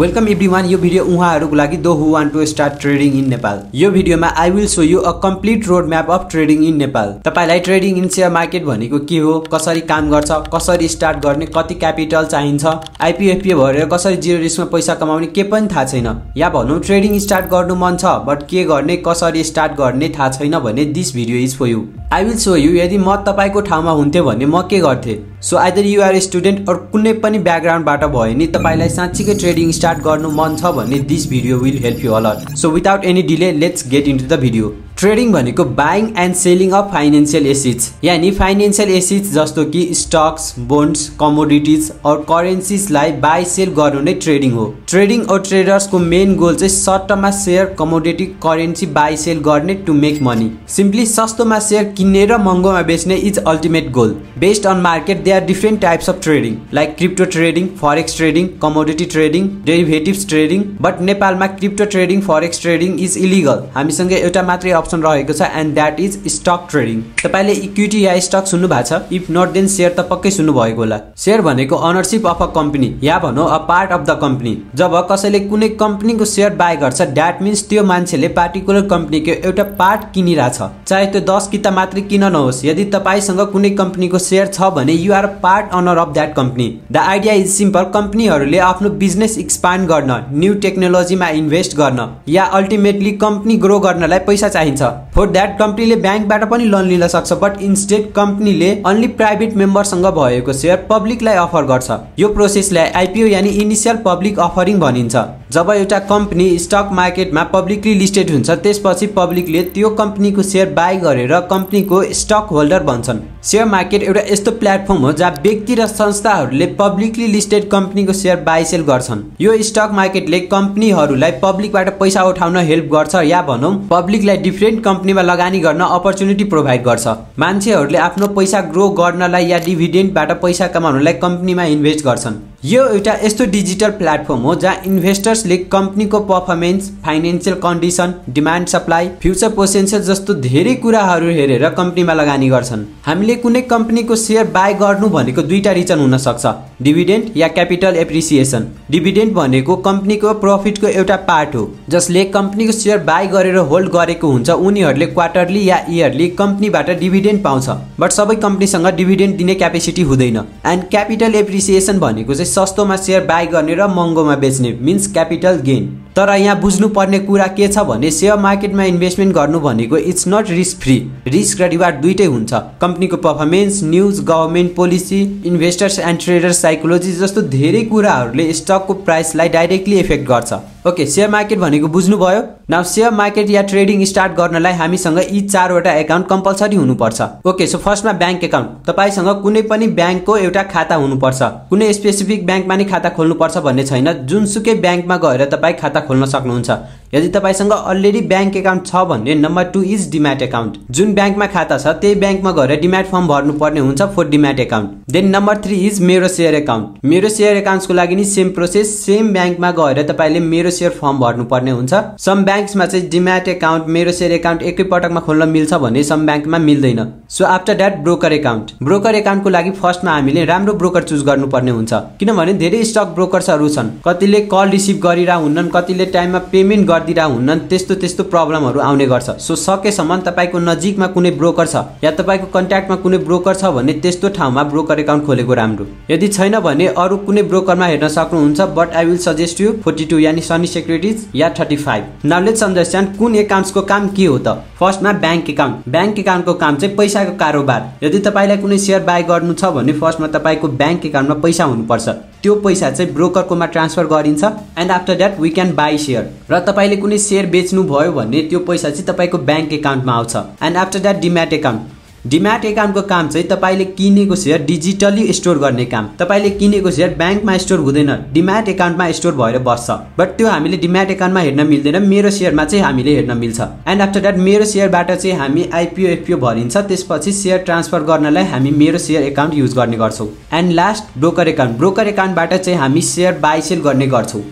Welcome everyone. यो video उहाँहरुको लागि those who want to start trading in Nepal. यो भिडियोमा I will show you a complete road map of trading in Nepal. तपाईलाई trading in share market भनेको के हो, कसरी काम गर्छ, कसरी स्टार्ट गर्ने, कति क्यापिटल चाहिन्छ, आईपीएफपीओ भरेर कसरी जीरो रिस्कमा पैसा कमाउने के पनि थाहा छैन, या भनौं ट्रेडिङ स्टार्ट गर्नु मन छ बट के गर्ने, कसरी स्टार्ट गर्ने थाहा छैन भने this video is for you. I will show you यदि म तपाईको ठाउँमा हुन्थे भने म के गर्थे। So either you are a student or कुनै पनि ब्याकग्राउन्डबाट भयो नि तपाईलाई साच्चीकै ट्रेडिङ स्टार्ट गर्नु मन छ भने this video will help you a lot. So without any delay let's get into the video. Trading भनेको buying and selling of financial assets, यानी फाइनेन्शियल एसेट्स जस्तो कि स्टक्स, बोन्ड्स, कमोडिटीज और करेन्सीजलाई बाई सेल गर्नु नै ट्रेडिङ हो। ट्रेडिङ और ट्रेडर्सको मेन गोल चाहिँ सर्ट टर्ममा share, commodity, currency buy sell गर्ने टु मेक मनी। सिम्पली सस्तोमा शेयर किन्ने र महँगोमा बेच्ने is ultimate goal. Based on market there are different types of trading like crypto trading, forex trading, commodity trading, derivatives trading, but नेपालमा crypto trading, forex trading is illegal। हामीसँग एउटा मात्रै option रहेको छ and that is stock trading। तपाईले equity या stock सुन्नु भएको छ? if not then शेयर त पक्कै सुन्नु भएको होला। शेयर भनेको ओनरशिप अफ अ कम्पनी या भनौं a part of the company. जब कसैले कुनै कम्पनीको शेयर बाइ गर्छ द्याट मिन्स त्यो मान्छेले पार्टिकुलर कम्पनीको एउटा पार्ट किनिराछ, चाहे त्यो 10 किता मात्रै किन नहोस्। यदि तपाईसँग कुनै कम्पनीको शेयर छ भने you are a part owner of that company। The idea is simple। कम्पनीहरुले आफ्नो बिजनेस एक्सपान्ड गर्न, न्यू टेक्नोलोजीमा इन्भेस्ट गर्न या अल्टिमेटली कम्पनी ग्रो गर्नलाई पैसा चाहिन्छ। फर दैट कम्पनीले बैंकबाट पनि लोन लिन सक्छ बट इन्स्टेड कम्पनीले अन्ली प्राइवेट मेम्बरसँग भएको शेयर पब्लिकलाई अफर गर्छ। यो प्रोसेसलाई आईपीओ यानी इनिशियल पब्लिक अफरिङ भनिन्छ। जब एउटा कम्पनी स्टक मार्केटमा पब्लिकली लिस्टेड हुन्छ त्यसपछि पब्लिकले त्यो कम्पनीको शेयर बाइ गरेर कम्पनीको स्टक होल्डर बन्छन्। शेयर मार्केट एउटा यस्तो प्लेटफर्म हो जहाँ व्यक्ति र संस्थाहरूले पब्लिकली लिस्टेड कम्पनीको शेयर बाइ सेल गर्छन्। यो स्टक मार्केटले कम्पनीहरूलाई पब्लिकबाट पैसा उठाउन हेल्प गर्छ या भनौं पब्लिकलाई डिफरेन्ट कम्पनीमा लगानी गर्न अपर्च्युनिटी प्रोभाइड गर्छ। मान्छेहरूले आफ्नो पैसा ग्रो गर्नलाई या डिभिडेन्डबाट पैसा कमाउनलाई कम्पनीमा इन्भेस्ट गर्छन्। यो एउटा यस्तो डिजिटल प्लेटफर्म हो जहाँ इन्भेस्टर्सले कम्पनीको performance, financial condition, demand supply, future potential जस्तो धेरै कुराहरू हेरेर कम्पनीमा लगानी गर्छन्। हामीले कुनै कम्पनीको शेयर बाइ गर्नु भनेको दुईटा रिजन हुन सक्छ, डिभिडेन्ड या क्यापिटल एप्रिसिएसन। डिभिडेन्ड भनेको कम्पनीको प्रॉफिटको एउटा पार्ट हो जसले कम्पनीको शेयर बाइ गरेर होल्ड गरेको हुन्छ। उनीहरूले क्वार्टरली या इयरली कम्पनीबाट डिभिडेन्ड पाउँछ बट सबै कम्पनीसँग डिभिडेन्ड दिने क्यापेसिटी हुँदैन। एन्ड क्यापिटल एप्रिसिएसन भनेको चाहिँ सस्तोमा शेयर बाइ गर्ने र महँगोमा बेच्ने मिन्स क्यापिटल गेन। तर यहाँ बुझ्नु पर्ने कुरा के छ भने शेयर मार्केटमा इन्भेस्टमेन्ट गर्नु भनेको it's not risk free. Risk र रिवार्ड दुईटै हुन्छ। कम्पनीको performance, news, government policy, investors and traders psychology जस्तो धेरै कुराहरूले स्टकको प्राइसलाई डाइरेक्टली इफेक्ट गर्छ। ओके, शेयर मार्केट भनेको बुझ्नुभयो। नाउ शेयर मार्केट या ट्रेडिङ स्टार्ट गर्नलाई हामीसँग यी 4 वटा अकाउन्ट कम्पल्सरी हुनुपर्छ। ओके, सो फर्स्टमा बैंक अकाउन्ट। तपाईसँग कुनै पनि बैंकको एउटा खाता हुनुपर्छ। कुनै स्पेसिफिक बैंकमा नै खाता खोल्नुपर्छ भन्ने छैन, जुनसुकै बैंकमा गएर तपाई खाता खोल्न सक्नुहुन्छ। यदि तपाईसँग अलरेडी बैंक अकाउन्ट छ भने नम्बर 2 इज डिम्याट अकाउन्ट। जुन बैंकमा खाता छ त्यही बैंकमा गएर डिम्याट फर्म भर्नु पर्ने हुन्छ for demat account. Then number 3 is मेरो शेयर अकाउन्ट। मेरो शेयर अकाउन्ट्सको लागि नि सेम प्रोसेस, सेम बैंकमा गएर तपाईले मेरो शेयर फर्म भर्नु पर्ने हुन्छ। सम बैंक्समा चाहिँ डिम्याट अकाउन्ट, मेरो शेयर अकाउन्ट एकै पटकमा खोल्न मिल्छ भने सम बैंकमा मिल्दैन। So after that broker account. Broker अकाउन्टको लागि फर्स्टमा हामीले राम्रो ब्रोकर चुज गर्नुपर्ने हुन्छ किनभने धेरै स्टक ब्रोकर्सहरू छन्। कतिले कल रिसिभ गरिरा हुन्नन्, कतिले टाइममा पेमेन्ट गर्दिरा हुन्नन्, त्यस्तो प्रब्लमहरू आउने गर्छ। सो सकेसम्म तपाईको नजिकमा कुनै ब्रोकर छ या तपाईको कन्ट्याक्टमा कुनै ब्रोकर छ भने त्यस्तो ठाउँमा ब्रोकर अकाउन्ट खोलेको राम्रो। यदि छैन भने अरु कुनै ब्रोकरमा हेर्न सक्नुहुन्छ but I will suggest you 42 यानी Sunny securities yeah 35। Now let's understand कुन अकाउन्ट्सको काम के हो त। फर्स्टमा बैंक अकाउन्ट। बैंक अकाउन्टको काम चाहिँ पैसाको कारोबार। यदि तपाईलाई कुनै शेयर बाइ गर्नु छ भने फर्स्टमा तपाईको बैंक अकाउन्टमा पैसा हुनुपर्छ। त्यो पैसा चाहिँ ब्रोकरकोमा ट्रान्सफर गरिन्छ and after that we can buy share. र तपाईले कुनै शेयर बेच्नु भयो भने त्यो पैसा चाहिँ तपाईको बैंक अकाउन्टमा आउँछ। And after that demat account. Demat अकाउन्टको काम चाहिँ तपाईले किनेको शेयर डिजिटली स्टोर गर्ने काम। तपाईले किनेको शेयर बैंकमा स्टोर हुँदैन, डिम्याट अकाउन्टमा स्टोर भएर बस्छ। बट त्यो हामीले डिम्याट अकाउन्टमा हेर्न मिल्दैन, मेरो शेयरमा चाहिँ हामीले हेर्न मिल्छ। एन्ड आफ्टर दैट मेरो शेयरबाट चाहिँ हामी आईपीओ भरिन्छ, त्यसपछि शेयर ट्रान्सफर गर्नलाई हामी मेरो शेयर अकाउन्ट युज गर्ने गर्छौं। And last broker account. Broker अकाउन्टबाट चाहिँ हामी शेयर बाइ सेल गर्ने गर्छौं।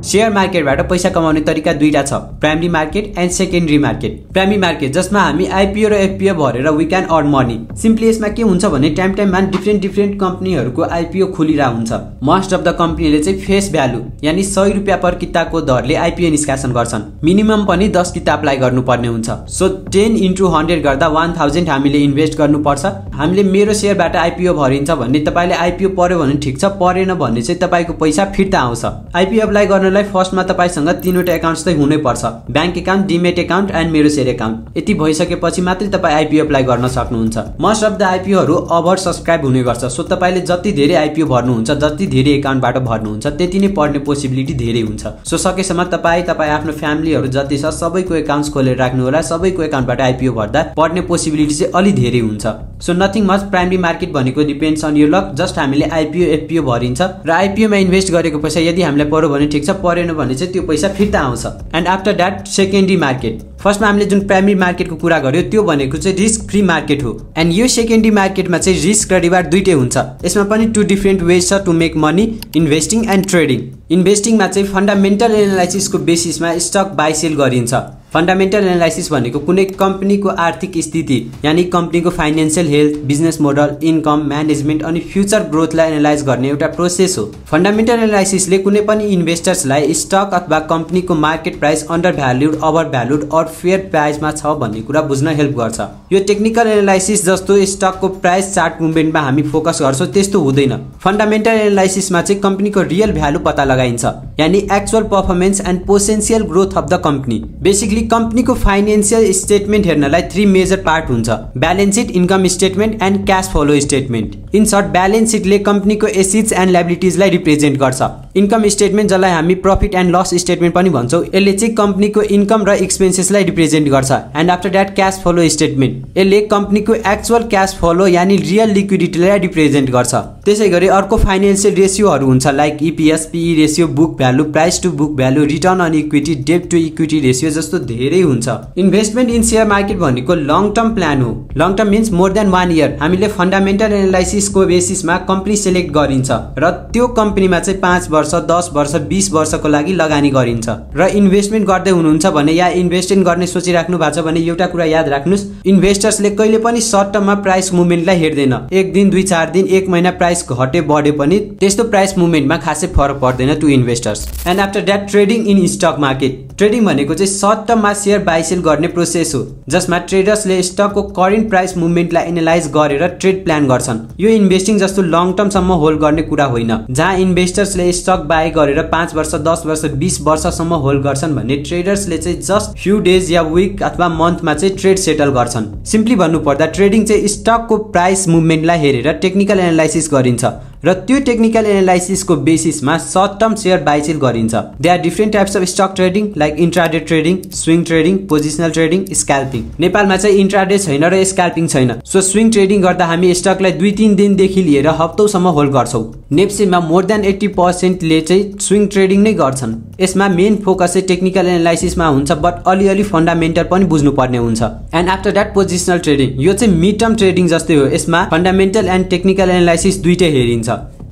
शेयर मार्केटबाट पैसा कमाउने तरिका दुईटा छ, primary market and secondary market. Primary market जसमा हामी आइपिओ र एफपिओ भरेर we can earn money. Simply यसमा के हुन्छ भने टाइम टाइममा डिफ्रेन्ट कम्पनीहरूको आइपिओ खुलिरहेको हुन्छ। मोस्ट अफ द कम्पनीले चाहिँ फेस भ्यालु यानी 100 रुपियाँ पर किताको दरले आइपिओ निष्कासन गर्छन्। मिनिमम पनि 10 किता अप्लाई गर्नुपर्ने हुन्छ। सो 10 into 100 गर्दा 1000 हामीले इन्भेस्ट गर्नुपर्छ। हामीले मेरो शेयरबाट आइपिओ भरिन्छ भन्ने तपाईले आइपिओ पर्यो भने ठिक छ, परेन भने चाहिँ तपाईको पैसा फिर्ता आउँछ। आइपिओ अप्लाई गर्नलाई फर्स्टमा तपाईसँग 3वटा एकाउन्ट्स चाहिँ हुनै पर्छ, bank account, demat account and मेरो शेयर एकाउन्ट। यति भइसकेपछि मात्रै तपाई आइपिओ अप्लाई गर्न सक्नुहुन्छ। मोस्ट अफ द आइपिओहरू ओभर सब्स्क्राइब हुने गर्छ। सो तपाईले जति धेरै आइपिओ भर्नुहुन्छ, जति धेरै एकाउन्टबाट भर्नुहुन्छ, त्यति नै पर्ने पोसिबिलिटी धेरै हुन्छ। सो सकेसम्म तपाई आफ्नो फ्यामिलीहरू जति छ सबैको एकाउन्ट्स खोलेर राख्नु होला। सबैको एकाउन्टबाट आइपिओ भर्दा पर्ने पोसिबिलिटी चाहिँ अलि धेरै हुन्छ। So nothing much, primary market भनेको depends on your luck. Just हामीले आइपिओ एफपिओ भरिन्छ र आइपिओमा इन्भेस्ट गरेको पैसा यदि हामीलाई पर्यो भने ठिक छ, परेन भने चाहिँ त्यो पैसा फिर्ता आउँछ। And after that secondary market. फर्स्टमा हामीले जुन प्राइमरी मार्केटको कुरा गर्यो त्यो भनेको चाहिँ रिस्क फ्री मार्केट हो। एन्ड यो सेकेन्डरी मार्केटमा चाहिँ रिस्क र रिवार्ड दुईटै हुन्छ। यसमा पनि 2 डिफ्रेन्ट वेज छ to make money, investing and trading. इन्भेस्टिङमा चाहिँ फन्डामेन्टल एनालाइसिसको बेसिसमा स्टक बाई सेल गरिन्छ। फन्डामेन्टल एनालाइसिस भनेको कुनै कम्पनीको आर्थिक स्थिति यानी कम्पनीको financial health, business model, income, management अनि फ्युचर ग्रोथलाई एनालाइज गर्ने एउटा प्रोसेस हो। फन्डामेन्टल एनालाइसिसले कुनै पनि इन्भेस्टर्सलाई स्टक अथवा कम्पनीको market price under valued, over valued or fair प्राइसमा छ भन्ने कुरा बुझ्न हेल्प गर्छ। यो टेक्निकल एनालाइसिस जस्तो स्टकको प्राइस चार्ट मुभमेन्टमा हामी फोकस गर्छौँ त्यस्तो हुँदैन। फन्डामेन्टल एनालाइसिसमा चाहिँ कम्पनीको रियल भ्यालु पत्ता लगाइन्छ यानी actual performance and potential growth of the company. Basically कम्पनीको फाइनेन्शियल स्टेटमेन्ट हेर्नलाई 3 मेजर पार्ट हुन्छ, balance sheet, income statement and cash flow statement. In short, balance सिटले कम्पनीको एसेट्स एन्ड लायबिलिटिजलाई रिप्रेजेन्ट गर्छ। इन्कम स्टेटमेन्ट जसलाई हामी प्रॉफिट एन्ड लस स्टेटमेन्ट पनि भन्छौँ, यसले चाहिँ कम्पनीको इन्कम र एक्सपेन्सेसलाई रिप्रेजेन्ट गर्छ। And after that cash flow statement, यसले कम्पनीको एक्चुअल क्याश फ्लो यानी रियल लिक्विडिटीलाई रिप्रेजेन्ट गर्छ। त्यसैगरी अर्को फाइनेन्शियल रेसियोहरू हुन्छ like EPS, PE ratio, book value, price to book value, return on equity, debt to equity ratio जस्तो धेरै हुन्छ। इन्भेस्टमेन्ट इन शेयर मार्केट भनेको लङ टर्म प्लान हो। Long term means more than 1 year. हामीले फन्डामेन्टल एनालाइसिसको बेसिसमा कम्पनी सिलेक्ट गरिन्छ र त्यो कम्पनीमा चाहिँ 5 वर्ष, 10 वर्ष, 20 वर्षको लागि लगानी गरिन्छ। र इन्भेस्टमेन्ट गर्दै हुनुहुन्छ भने या इन्भेस्टमेन्ट गर्ने सोचिराख्नु भएको छ भने एउटा कुरा याद राख्नुस्, इन्भेस्टर्सले कहिले पनि सर्ट टर्ममा प्राइस मुभमेन्टलाई हेर्दैन। 1 दिन, 2-4 दिन, 1 महिना प्राइस घटे बढे पनि त्यस्तो प्राइस मुभमेन्टमा खासै फरक पर्दैन to investors. And after that trading in stock market. Trading भनेको चाहिँ सर्ट टर्ममा शेयर बाई सेल गर्ने प्रोसेस हो जसमा ट्रेडर्सले स्टकको करेन्ट प्राइस मुभमेन्टलाई एनालाइज गरेर ट्रेड प्लान गर्छन्। यो इन्भेस्टिङ जस्तो लङ टर्मसम्म होल्ड गर्ने कुरा होइन। जहाँ इन्भेस्टर्सले स्टक बाई गरेर 5 वर्ष, 10 वर्ष, 20 वर्षसम्म होल्ड गर्छन् भने ट्रेडर्सले चाहिँ जस्ट फ्यु डेज या विक अथवा मन्थमा चाहिँ ट्रेड सेटल गर्छन्। सिम्पली भन्नुपर्दा ट्रेडिङ चाहिँ स्टकको प्राइस मुभमेन्टलाई हेरेर टेक्निकल एनालाइसिस गरिन्छ र त्यो टेक्निकल एनालाइसिसको बेसिसमा short term share buy sell गरिन्छ। There are different types of stock trading like intraday trading, swing trading, positional trading, scalping. नेपालमा चाहिँ इन्ट्राडे छैन र स्क्याल्पिङ छैन। सो स्विङ ट्रेडिङ गर्दा हामी स्टकलाई 2-3 दिनदेखि लिएर हप्तौसम्म होल्ड गर्छौँ। नेप्सेमा मोर देन 80% ले चाहिँ स्विङ ट्रेडिङ नै गर्छन्। यसमा मेन फोकस चाहिँ टेक्निकल एनालाइसिसमा हुन्छ बट अलिअलि फन्डामेन्टल पनि बुझ्नुपर्ने हुन्छ। And after that positional trading, यो चाहिँ मिड टर्म ट्रेडिङ जस्तै हो। यसमा फन्डामेन्टल एन्ड टेक्निकल एनालाइसिस दुईटै हेरिन्छ।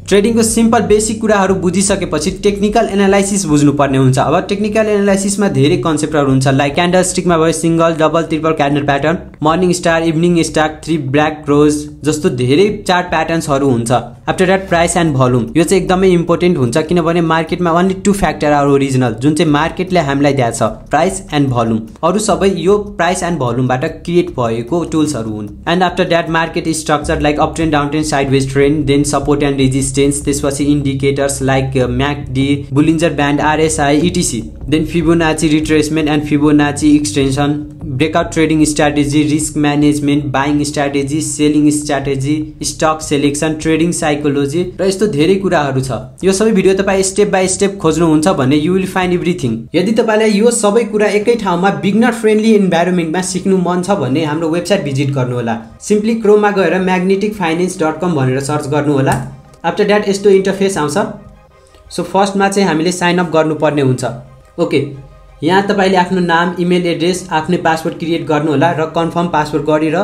ट्रेडिङको सिम्पल बेसिक कुराहरू बुझिसकेपछि टेक्निकल एनालाइसिस बुझ्नुपर्ने हुन्छ। अब टेक्निकल एनालाइसिसमा धेरै कन्सेप्टहरू हुन्छ लाइक क्यान्डल स्टिकमा भयो single, double, triple candle pattern, morning star, evening star, 3 black रोज जस्तो धेरै चार्ट प्याटर्न्सहरू हुन्छ। After that price and volume, यो चाहिँ एकदमै इम्पोर्टेन्ट हुन्छ किनभने मार्केटमा ओन्ली 2 फ्याक्टर आर ओरिजिनल जुन चाहिँ मार्केटले हामीलाई दिएको छ, प्राइस एन्ड भोल्युम। अरू सबै यो प्राइस एन्ड भोल्युमबाट क्रिएट भएको टुल्सहरू हुन्। And after that market structure like up trend, down trend, sideways trend, then support and resistance, त्यसपछि indicators like MACD, Bollinger band, RSI, etc, then Fibonacci retracement and Fibonacci extension, breakout trading strategy, risk management, buying strategy, selling strategy, stock selection, trading psychology र यस्तो धेरै कुराहरू छ। यो सबै video तपाईँ step by step खोज्नुहुन्छ भने यु विल फाइन्ड एभ्रिथिङ। यदि तपाईँलाई यो सबै कुरा एकै ठाउँमा बिगनर फ्रेन्डली इन्भाइरोमेन्टमा सिक्नु मन छ भने हाम्रो वेबसाइट भिजिट गर्नुहोला। सिम्पली क्रोममा गएर magneticfinance.com भनेर सर्च गर्नुहोला। आफ्टर द्याट यस्तो इन्टरफेस आउँछ। सो फर्स्टमा चाहिँ हामीले साइन अप गर्नुपर्ने हुन्छ। ओके, यहाँ तपाईँले आफ्नो नाम, इमेल एड्रेस, आफ्नै पासवर्ड क्रिएट गर्नुहोला र कन्फर्म पासवर्ड गरेर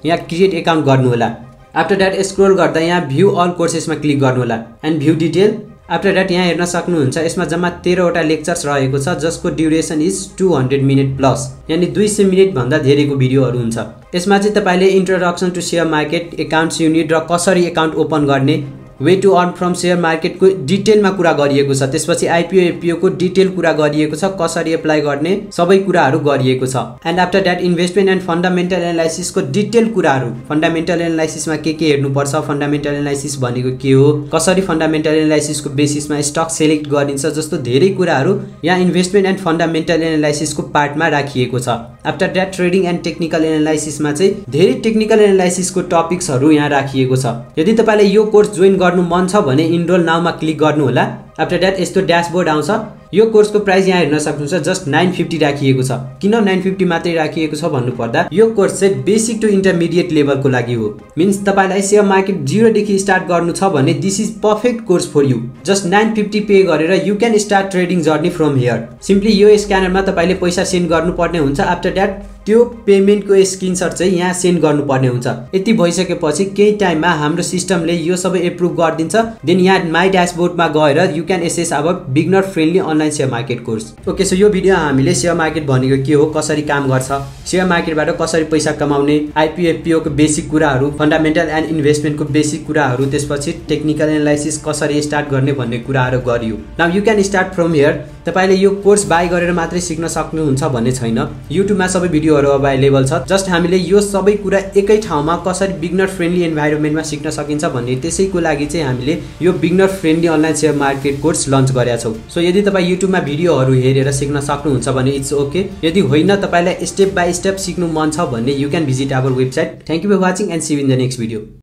यहाँ क्रिएट एकाउन्ट गर्नुहोला। आफ्टर द्याट स्क्रोल गर्दा यहाँ भ्यू अल कोर्सेसमा क्लिक गर्नुहोला and view detail after that यहाँ हेर्न सक्नुहुन्छ यसमा जम्मा 13 वटा लेक्चर्स रहेको छ जसको ड्युरेसन इज 200 मिनट प्लस, यानी 200 मिनट भन्दा धेरैको भिडियोहरू हुन्छ। यसमा चाहिँ तपाईले introduction to share market, accounts unit र कसरी एकाउन्ट ओपन गर्ने, way to earn from share मार्केटको डिटेलमा कुरा गरिएको छ। त्यसपछि आइपिओ एफपिओ को डिटेल कुरा गरिएको छ, कसरी एप्लाई गर्ने सबै कुराहरू गरिएको छ। And after that investment and fundamental एनालाइसिसको डिटेल कुराहरू, फन्डामेन्टल एनालाइसिसमा के हेर्नुपर्छ, फन्डामेन्टल एनालाइसिस भनेको के हो, कसरी फन्डामेन्टल एनालाइसिसको बेसिसमा स्टक सेलेक्ट गरिन्छ जस्तो धेरै कुराहरू यहाँ इन्भेस्टमेन्ट एन्ड फन्डामेन्टल एनालाइसिसको पार्टमा राखिएको छ। After that trading and technical एनालाइसिसमा चाहिँ धेरै टेक्निकल एनालाइसिसको टपिक्सहरू यहाँ राखिएको छ। यदि तपाईलाई यो कोर्स जोइन गर्नु मन छ भने इनरोल नाउमा क्लिक गर्नु होला। आफ्टर द्याट यस्तो ड्याशबोर्ड आउँछ। यो कोर्सको प्राइस यहाँ हेर्न सक्नुहुन्छ जस्ट 950 राखिएको छ। किन 950 मात्रै राखिएको छ भन्नुपर्दा यो कोर्स चाहिँ बेसिक टु इन्टरमिडिएट लेभलको लागि हो। मिन्स तपाईलाई शेयर मार्केट 0 देखि स्टार्ट गर्नु छ भने this is perfect course for you. Just 950 pay गरेर you can start trading journey from here. Simply यो स्क्यानरमा तपाईले पैसा सेन्ड गर्नुपर्ने हुन्छ। आफ्टर द्याट त्यो पेमेन्टको स्क्रिनशट चाहिँ यहाँ सेन्ड गर्नुपर्ने हुन्छ। यति भइसकेपछि केही टाइममा हाम्रो सिस्टमले यो सबै एप्रुभ गरिदिन्छ। देन यहाँ माई ड्याशबोर्डमा गएर यु क्यान एसेस अब beginner friendly online share market course. Okay, so यो भिडियो हामीले शेयर मार्केट भनेको के हो, कसरी काम गर्छ, शेयर मार्केटबाट कसरी पैसा कमाउने, आइपिओ को बेसिक कुराहरू, फन्डामेन्टल एन्ड इन्भेस्टमेन्टको बेसिक कुराहरू, त्यसपछि टेक्निकल एनालाइसिस कसरी स्टार्ट गर्ने भन्ने कुराहरू गरियो। Now you can start from here. तपाईले यो कोर्स बाई गरेर मात्रै सिक्न सक्नुहुन्छ भन्ने छैन। युट्युबमा सबै भिडियोहरू अभाइलेबल छ। जस्ट हामीले यो सबै कुरा एकै ठाउँमा कसरी बिगनर फ्रेन्डली इन्भाइरोमेन्टमा सिक्न सकिन्छ भन्ने त्यसैको लागि चाहिँ हामीले यो beginner friendly online share market course launch गरेका छौँ। सो यदि तपाईँ युट्युबमा भिडियोहरू हेरेर सिक्न सक्नुहुन्छ भने इट्स ओके। यदि होइन तपाईलाई स्टेप बाई स्टेप सिक्नु मन छ भने you can visit our website. Thank you for watching and see you in the next video.